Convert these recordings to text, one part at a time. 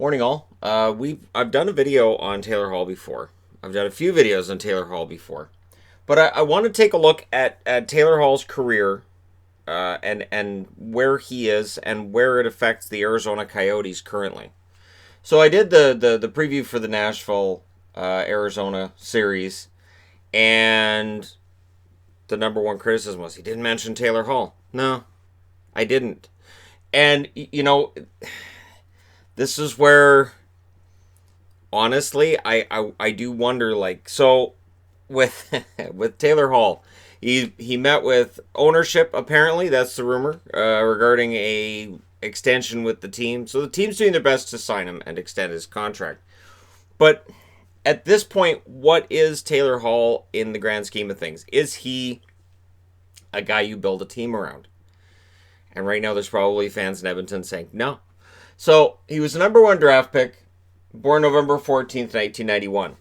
Morning, all. I've done a video on Taylor Hall before. I've done a few videos on Taylor Hall before, but I want to take a look at Taylor Hall's career, and where he is and where it affects the Arizona Coyotes currently. So I did the preview for the Nashville Arizona series, and the number one criticism was he didn't mention Taylor Hall. No, I didn't. And this is where honestly I do wonder, like, so with with Taylor Hall, he met with ownership, apparently that's the rumor, regarding a extension with the team. So the team's doing their best to sign him and extend his contract. But at this point, what is Taylor Hall in the grand scheme of things? Is he a guy you build a team around? And right now there's probably fans in Edmonton saying no. So he was the number one draft pick, born November 14th, 1991.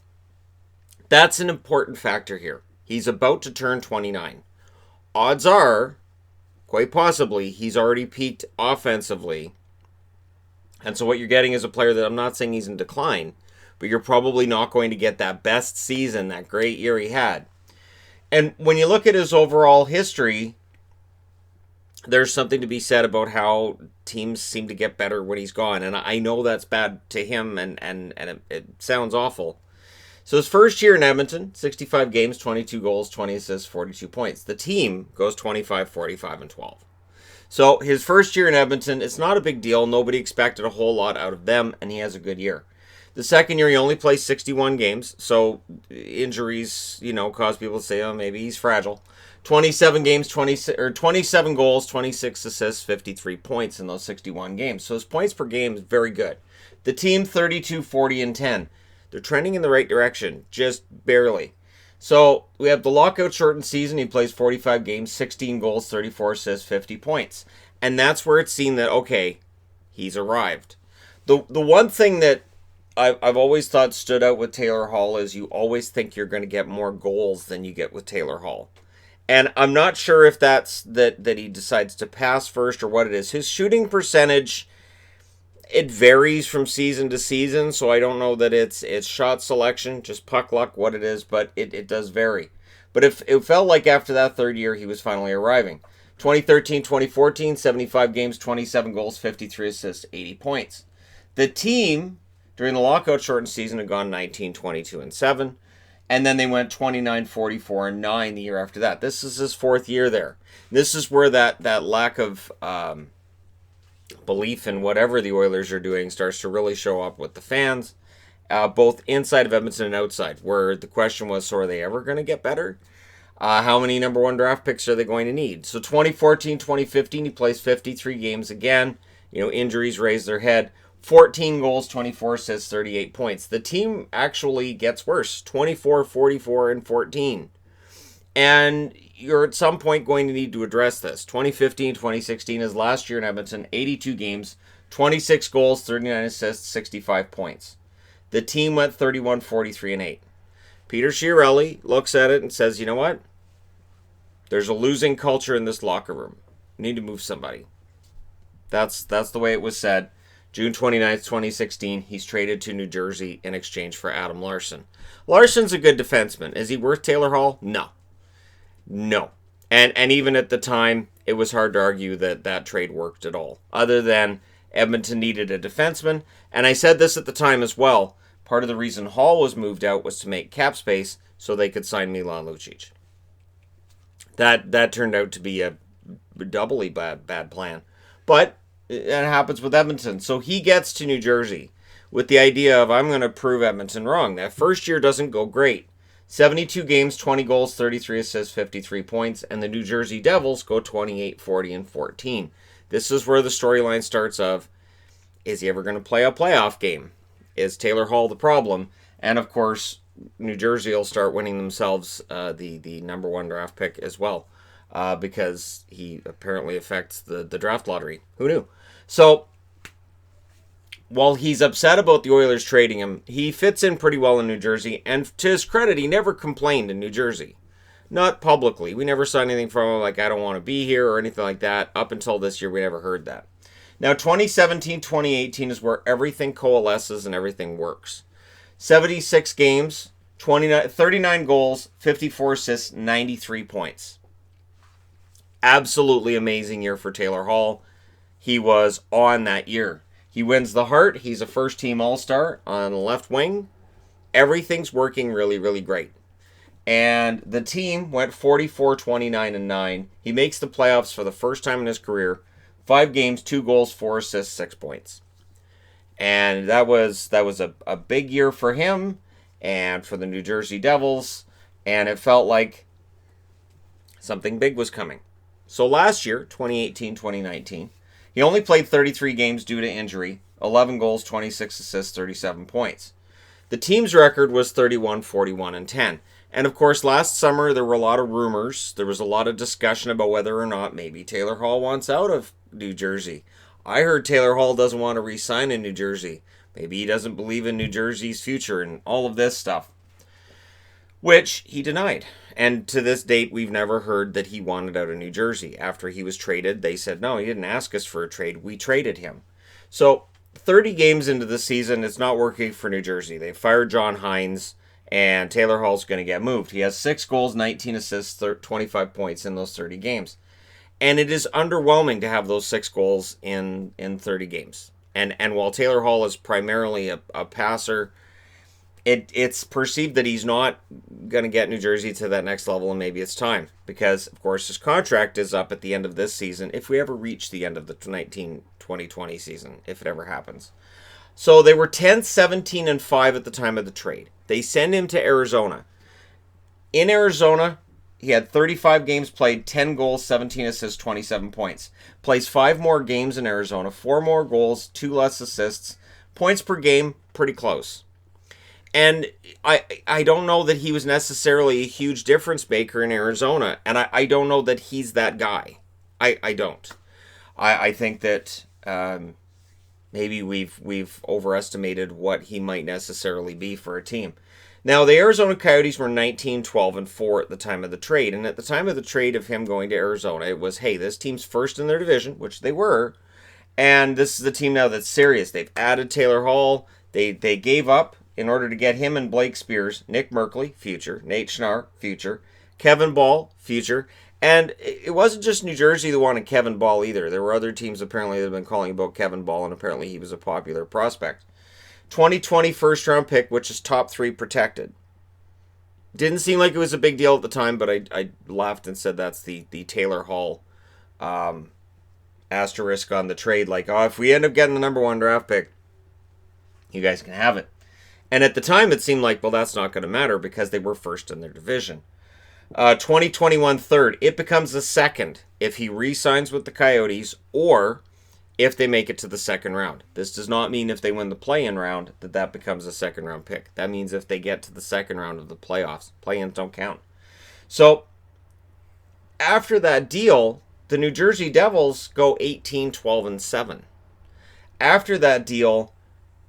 That's an important factor here. He's about to turn 29. Odds are, quite possibly, he's already peaked offensively. And so what you're getting is a player that, I'm not saying he's in decline, but you're probably not going to get that best season, that great year he had. And when you look at his overall history, there's something to be said about how teams seem to get better when he's gone. And I know that's bad to him, and it sounds awful. So his first year in Edmonton, 65 games, 22 goals, 20 assists, 42 points. The team goes 25, 45, and 12. So his first year in Edmonton, it's not a big deal. Nobody expected a whole lot out of them, and he has a good year. The second year, he only plays 61 games, so injuries, cause people to say, oh, maybe he's fragile. 27 games, 27 goals, 26 assists, 53 points in those 61 games. So his points per game is very good. The team, 32, 40, and 10. They're trending in the right direction, just barely. So we have the lockout shortened season. He plays 45 games, 16 goals, 34 assists, 50 points. And that's where it's seen that, okay, he's arrived. The one thing that I've always thought stood out with Taylor Hall is you always think you're going to get more goals than you get with Taylor Hall. And I'm not sure if that's that he decides to pass first or what it is. His shooting percentage, it varies from season to season, so I don't know that it's shot selection, just puck luck, what it is, but it does vary. But if it felt like after that third year he was finally arriving. 2013, 2014, 75 games, 27 goals, 53 assists, 80 points. The team, during the lockout shortened season, had gone 19, 22, and 7. And then they went 29, 44, and 9 the year after that. This is his fourth year there. This is where that lack of belief in whatever the Oilers are doing starts to really show up with the fans, both inside of Edmonton and outside, where the question was, so are they ever going to get better? How many number one draft picks are they going to need? So 2014, 2015, he plays 53 games again. Injuries raise their head. 14 goals, 24 assists, 38 points. The team actually gets worse. 24, 44, and 14. And you're at some point going to need to address this. 2015, 2016 is last year in Edmonton. 82 games, 26 goals, 39 assists, 65 points. The team went 31, 43, and 8. Peter Chiarelli looks at it and says, you know what? There's a losing culture in this locker room. We need to move somebody. That's the way it was said. June 29th, 2016, he's traded to New Jersey in exchange for Adam Larsson. Larsson's a good defenseman. Is he worth Taylor Hall? No. And even at the time, it was hard to argue that trade worked at all, other than Edmonton needed a defenseman. And I said this at the time as well. Part of the reason Hall was moved out was to make cap space so they could sign Milan Lucic. That turned out to be a doubly bad plan. But it happens with Edmonton. So he gets to New Jersey with the idea of, I'm going to prove Edmonton wrong. That first year doesn't go great. 72 games, 20 goals, 33 assists, 53 points, and the New Jersey Devils go 28, 40, and 14. This is where the storyline starts of, is he ever going to play a playoff game? Is Taylor Hall the problem? And of course, New Jersey will start winning themselves the number one draft pick as well, because he apparently affects the draft lottery. Who knew? So, while he's upset about the Oilers trading him, he fits in pretty well in New Jersey, and to his credit, he never complained in New Jersey. Not publicly. We never saw anything from him like, I don't want to be here or anything like that. Up until this year, we never heard that. Now, 2017-2018 is where everything coalesces and everything works. 76 games, 39 goals, 54 assists, 93 points. Absolutely amazing year for Taylor Hall. He was on that year. He wins the Hart. He's a first-team All-Star on the left wing. Everything's working really, really great. And the team went 44-29-9. He makes the playoffs for the first time in his career. 5 games, 2 goals, 4 assists, 6 points. And that was a big year for him and for the New Jersey Devils. And it felt like something big was coming. So last year, 2018-2019, he only played 33 games due to injury. 11 goals, 26 assists, 37 points. The team's record was 31-41-10. And of course, last summer there were a lot of rumors. There was a lot of discussion about whether or not maybe Taylor Hall wants out of New Jersey. I heard Taylor Hall doesn't want to re-sign in New Jersey. Maybe he doesn't believe in New Jersey's future and all of this stuff, which he denied. And to this date, we've never heard that he wanted out of New Jersey. After he was traded, they said, no, he didn't ask us for a trade. We traded him. So 30 games into the season, it's not working for New Jersey. They fired John Hines, and Taylor Hall's going to get moved. He has 6 goals, 19 assists, 25 points in those 30 games. And it is underwhelming to have those 6 goals in 30 games. And while Taylor Hall is primarily a passer, it's perceived that he's not going to get New Jersey to that next level, and maybe it's time. Because, of course, his contract is up at the end of this season, if we ever reach the end of the 2020 season, if it ever happens. So they were 10-17-5 at the time of the trade. They send him to Arizona. In Arizona, he had 35 games played, 10 goals, 17 assists, 27 points. Plays 5 more games in Arizona, 4 more goals, 2 less assists. Points per game, pretty close. And I don't know that he was necessarily a huge difference maker in Arizona. And I don't know that he's that guy. I don't. I think that maybe we've overestimated what he might necessarily be for a team. Now, the Arizona Coyotes were 19-12-4 at the time of the trade. And at the time of the trade of him going to Arizona, it was, hey, this team's first in their division, which they were. And this is the team now that's serious. They've added Taylor Hall. They gave up, in order to get him and Blake Spears, Nick Merkley, future, Nate Schnarr, future, Kevin Ball, future. And it wasn't just New Jersey that wanted Kevin Ball either. There were other teams apparently that have been calling about Kevin Ball, and apparently he was a popular prospect. 2020 first-round pick, which is top 3 protected. Didn't seem like it was a big deal at the time, but I laughed and said that's the Taylor Hall asterisk on the trade. Like, oh, if we end up getting the number 1 draft pick, you guys can have it. And at the time, it seemed like, well, that's not going to matter because they were first in their division. 2021 third. It becomes a second if he re-signs with the Coyotes or if they make it to the second round. This does not mean if they win the play-in round that becomes a second-round pick. That means if they get to the second round of the playoffs. Play-ins don't count. So, after that deal, the New Jersey Devils go 18-12-7. After that deal,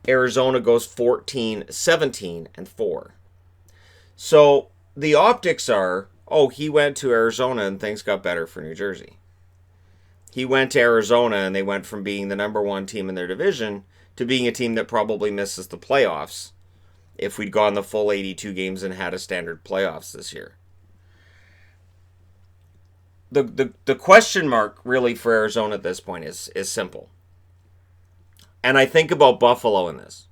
Arizona goes 14-17-4. So the optics are, oh, he went to Arizona and things got better for New Jersey. He went to Arizona and they went from being the number 1 team in their division to being a team that probably misses the playoffs if we'd gone the full 82 games and had a standard playoffs this year. The question mark really for Arizona at this point is simple. And I think about Buffalo in this.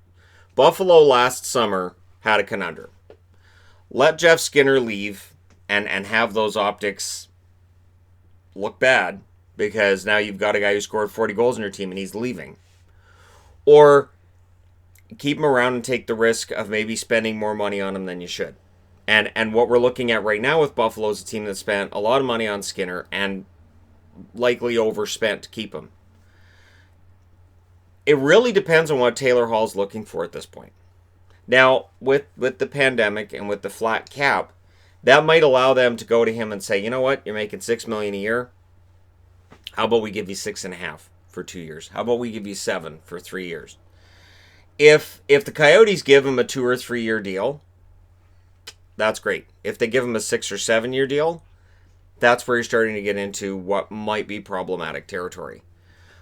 Buffalo last summer had a conundrum. Let Jeff Skinner leave and have those optics look bad because now you've got a guy who scored 40 goals in your team and he's leaving. Or keep him around and take the risk of maybe spending more money on him than you should. And what we're looking at right now with Buffalo is a team that spent a lot of money on Skinner and likely overspent to keep him. It really depends on what Taylor Hall's looking for at this point. Now, with the pandemic and with the flat cap, that might allow them to go to him and say, you know what, you're making $6 million a year. How about we give you 6.5 for 2 years? How about we give you 7 for 3 years? If the Coyotes give him a 2 or 3 year deal, that's great. If they give him a 6 or 7 year deal, that's where you're starting to get into what might be problematic territory.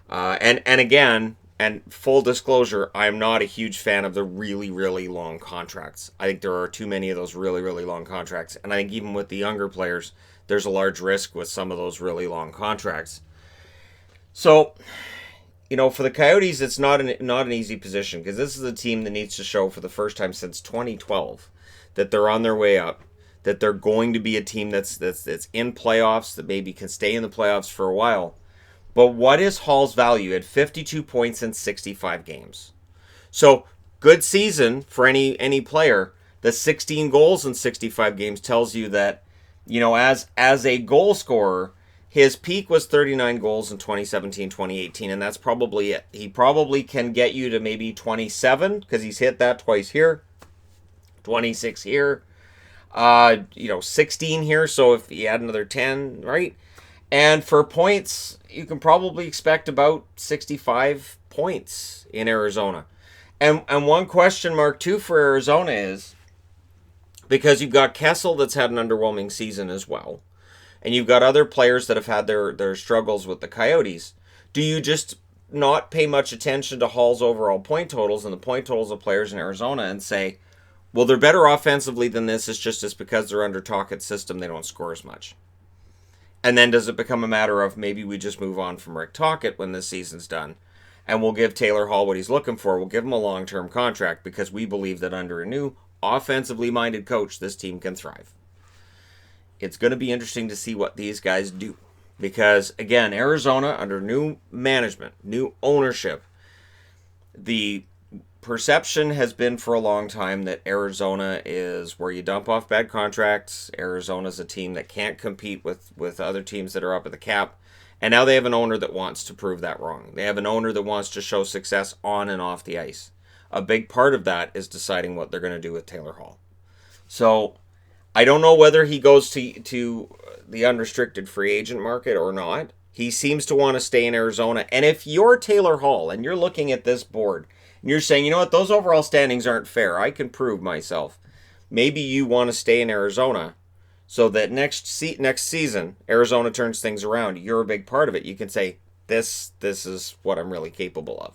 And again, and full disclosure, I'm not a huge fan of the really, really long contracts. I think there are too many of those really, really long contracts. And I think even with the younger players, there's a large risk with some of those really long contracts. So, for the Coyotes, it's not an easy position because this is a team that needs to show for the first time since 2012 that they're on their way up, that they're going to be a team that's in playoffs, that maybe can stay in the playoffs for a while. But what is Hall's value at 52 points in 65 games? So, good season for any player. The 16 goals in 65 games tells you that, as a goal scorer, his peak was 39 goals in 2017-2018, and that's probably it. He probably can get you to maybe 27 because he's hit that twice here, 26 here, 16 here. So if you add another 10, right? And for points, you can probably expect about 65 points in Arizona. And one question mark too for Arizona is because you've got Kessel that's had an underwhelming season as well. And you've got other players that have had their struggles with the Coyotes. Do you just not pay much attention to Hall's overall point totals and the point totals of players in Arizona and say, well, they're better offensively than this. It's just because they're under Tocchet's system, they don't score as much. And then does it become a matter of maybe we just move on from Rick Tocchet when this season's done and we'll give Taylor Hall what he's looking for. We'll give him a long-term contract because we believe that under a new offensively minded coach, this team can thrive. It's going to be interesting to see what these guys do. Because, again, Arizona, under new management, new ownership, the perception has been for a long time that Arizona is where you dump off bad contracts. Arizona's a team that can't compete with other teams that are up at the cap. And now they have an owner that wants to prove that wrong. They have an owner that wants to show success on and off the ice. A big part of that is deciding what they're going to do with Taylor Hall. So I don't know whether he goes to the unrestricted free agent market or not. He seems to want to stay in Arizona. And if you're Taylor Hall and you're looking at this board and you're saying, you know what, those overall standings aren't fair. I can prove myself. Maybe you want to stay in Arizona so that next season, Arizona turns things around. You're a big part of it. You can say, this is what I'm really capable of.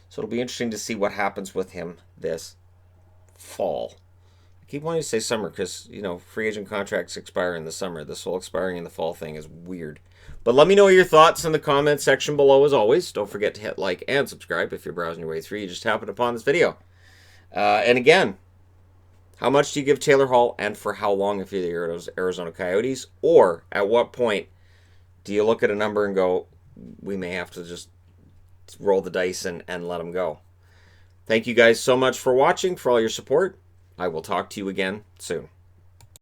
So it'll be interesting to see what happens with him this fall. I keep wanting to say summer because, free agent contracts expire in the summer. This whole expiring in the fall thing is weird. But let me know your thoughts in the comment section below as always. Don't forget to hit like and subscribe if you're browsing your way through. You just happened upon this video. And again, how much do you give Taylor Hall and for how long if you're the Arizona Coyotes? Or at what point do you look at a number and go, we may have to just roll the dice and let him go? Thank you guys so much for watching, for all your support. I will talk to you again soon.